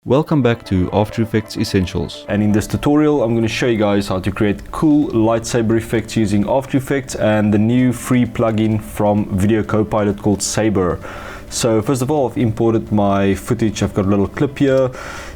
Welcome back to After Effects Essentials. And in this tutorial I'm going to show you guys how to create cool lightsaber effects using After Effects and the new free plugin from Video Copilot called Saber. So first of all, I've imported my footage. I've got a little clip here.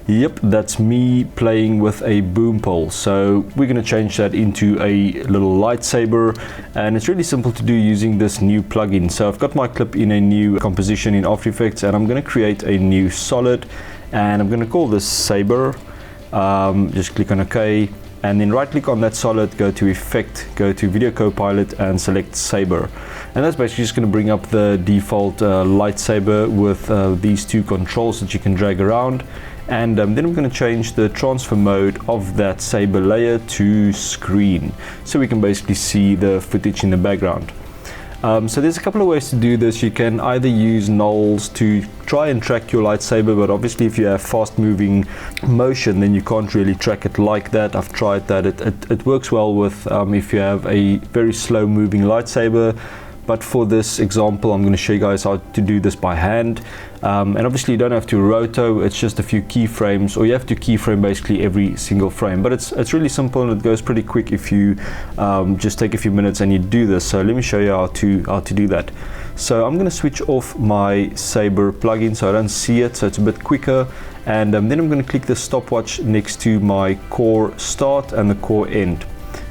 Yep, that's me playing with a boom pole. So we're going to change that into a little lightsaber, and it's really simple to do using this new plugin. So I've got my clip in a new composition in After Effects, and I'm going to create a new solid, and I'm going to call this Saber. Just click on OK, and then right click on that solid, go to Effect, go to Video Copilot and select Saber. And that's basically just going to bring up the default lightsaber with these two controls that you can drag around. And then I'm going to change the transfer mode of that Saber layer to screen, so we can basically see the footage in the background. So there's a couple of ways to do this. You can either use nulls to try and track your lightsaber, but obviously if you have fast moving motion then you can't really track it like that. I've tried that. It works well with if you have a very slow moving lightsaber. But for this example, I'm going to show you guys how to do this by hand. And obviously you don't have to roto, it's just a few keyframes, or you have to keyframe basically every single frame. But it's really simple and it goes pretty quick if you just take a few minutes and you do this. So let me show you how to do that. So I'm going to switch off my Saber plugin so I don't see it, so it's a bit quicker. And then I'm going to click the stopwatch next to my core start and the core end.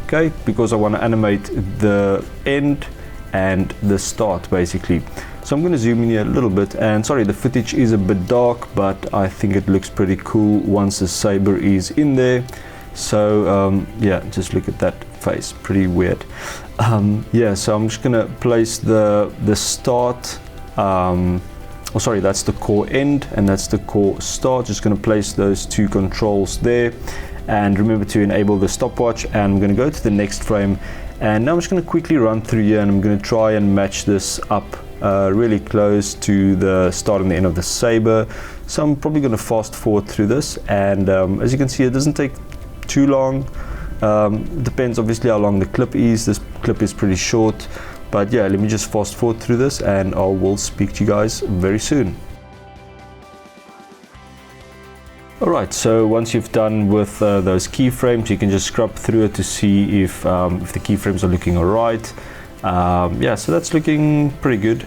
Okay, because I want to animate the end and the start basically. So I'm going to zoom in here a little bit, and sorry, the footage is a bit dark, but I think it looks pretty cool once the Saber is in there. So yeah, just look at that face, pretty weird. Yeah, so I'm just going to place the start, sorry, that's the core end and that's the core start. Just going to place those two controls there, and remember to enable the stopwatch, and I'm going to go to the next frame. And now I'm just going to quickly run through here, and I'm going to try and match this up really close to the start and the end of the Saber. So I'm probably going to fast forward through this, and as you can see, it doesn't take too long. Depends obviously how long the clip is. This clip is pretty short, but yeah, let me just fast forward through this and I will speak to you guys very soon. Alright, so once you've done with those keyframes, you can just scrub through it to see if the keyframes are looking alright. Yeah, so that's looking pretty good.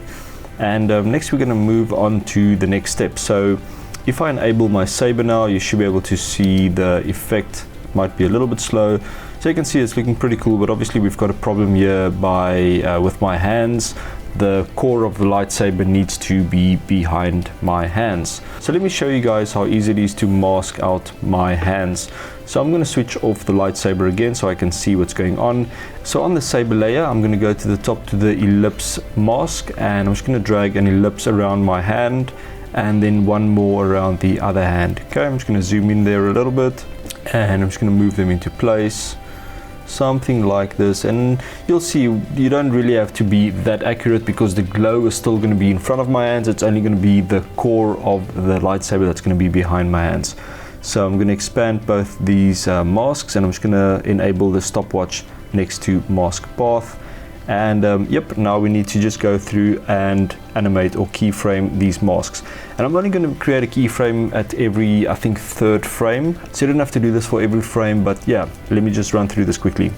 And next we're going to move on to the next step. So if I enable my Saber now, you should be able to see the effect. It might be a little bit slow. So you can see it's looking pretty cool, but obviously we've got a problem here with my hands. The core of the lightsaber needs to be behind my hands. So let me show you guys how easy it is to mask out my hands. So I'm going to switch off the lightsaber again so I can see what's going on. So on the Saber layer, I'm going to go to the top to the ellipse mask, and I'm just going to drag an ellipse around my hand and then one more around the other hand. Okay, I'm just going to zoom in there a little bit, and I'm just going to move them into place. Something like this, and you'll see you don't really have to be that accurate because the glow is still going to be in front of my hands. It's only going to be the core of the lightsaber that's going to be behind my hands. So I'm going to expand both these masks, and I'm just going to enable the stopwatch next to mask path. And yep, now we need to just go through and animate or keyframe these masks. And I'm only going to create a keyframe at every, I think, third frame. So you don't have to do this for every frame, but yeah, let me just run through this quickly.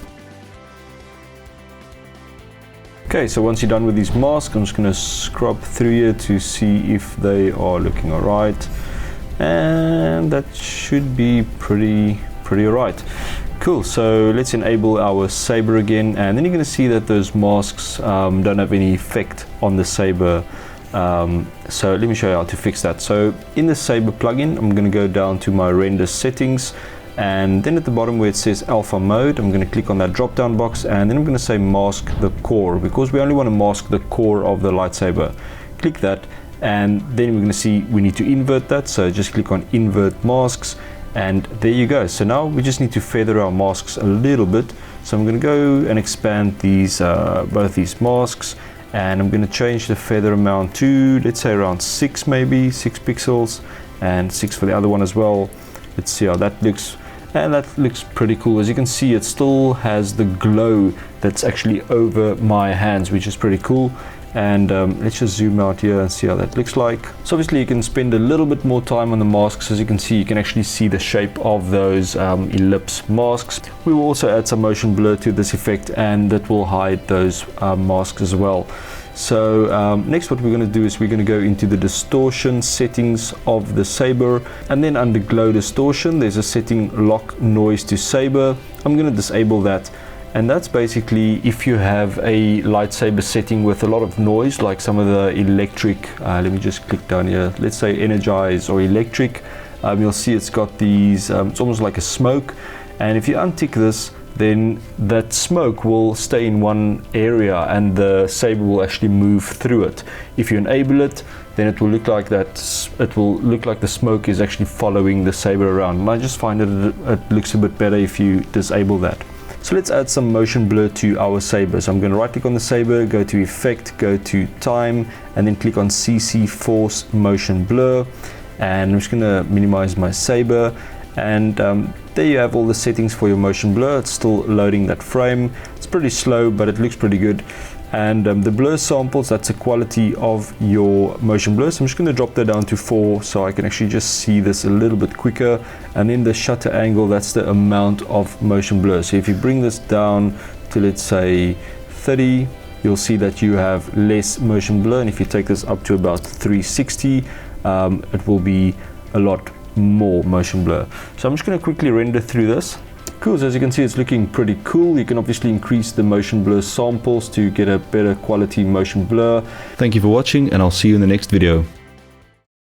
Okay, so once you're done with these masks, I'm just going to scrub through here to see if they are looking alright. And that should be pretty alright. Cool, so let's enable our Saber again, and then you're going to see that those masks don't have any effect on the Saber. So let me show you how to fix that. So in the Saber plugin, I'm going to go down to my render settings, and then at the bottom where it says alpha mode, I'm going to click on that drop down box, and then I'm going to say mask the core, because we only want to mask the core of the lightsaber. Click that, and then we're going to see we need to invert that, so just click on invert masks. And there you go. So now we just need to feather our masks a little bit. So I'm going to go and expand these both these masks, and I'm going to change the feather amount to, let's say, around 6, maybe 6 pixels, and 6 for the other one as well. Let's see how that looks. And that looks pretty cool. As you can see, it still has the glow that's actually over my hands, which is pretty cool. And let's just zoom out here and see how that looks like. So obviously you can spend a little bit more time on the masks. As you can see, you can actually see the shape of those ellipse masks. We will also add some motion blur to this effect, and that will hide those masks as well. So next what we're going to do is we're going to go into the distortion settings of the Saber, and then under glow distortion there's a setting lock noise to Saber. I'm going to disable that. And that's basically if you have a lightsaber setting with a lot of noise, like some of the electric, let me just click down here, let's say energize or electric, you'll see it's got these, it's almost like a smoke, and if you untick this, then that smoke will stay in one area and the Saber will actually move through it. If you enable it, then it will look like that, it will look like the smoke is actually following the Saber around, and I just find that it looks a bit better if you disable that. So let's add some motion blur to our Saber. So I'm going to right click on the Saber, go to effect, go to time, and then click on CC force motion blur, and I'm just going to minimize my Saber, and there you have all the settings for your motion blur. It's still loading that frame. It's pretty slow, but it looks pretty good. And the blur samples, that's the quality of your motion blur. So I'm just going to drop that down to 4 so I can actually just see this a little bit quicker. And then the shutter angle, that's the amount of motion blur. So if you bring this down to, let's say, 30, you'll see that you have less motion blur. And if you take this up to about 360, it will be a lot more motion blur. So I'm just going to quickly render through this. Cool, so as you can see, it's looking pretty cool. You can obviously increase the motion blur samples to get a better quality motion blur. Thank you for watching, and I'll see you in the next video.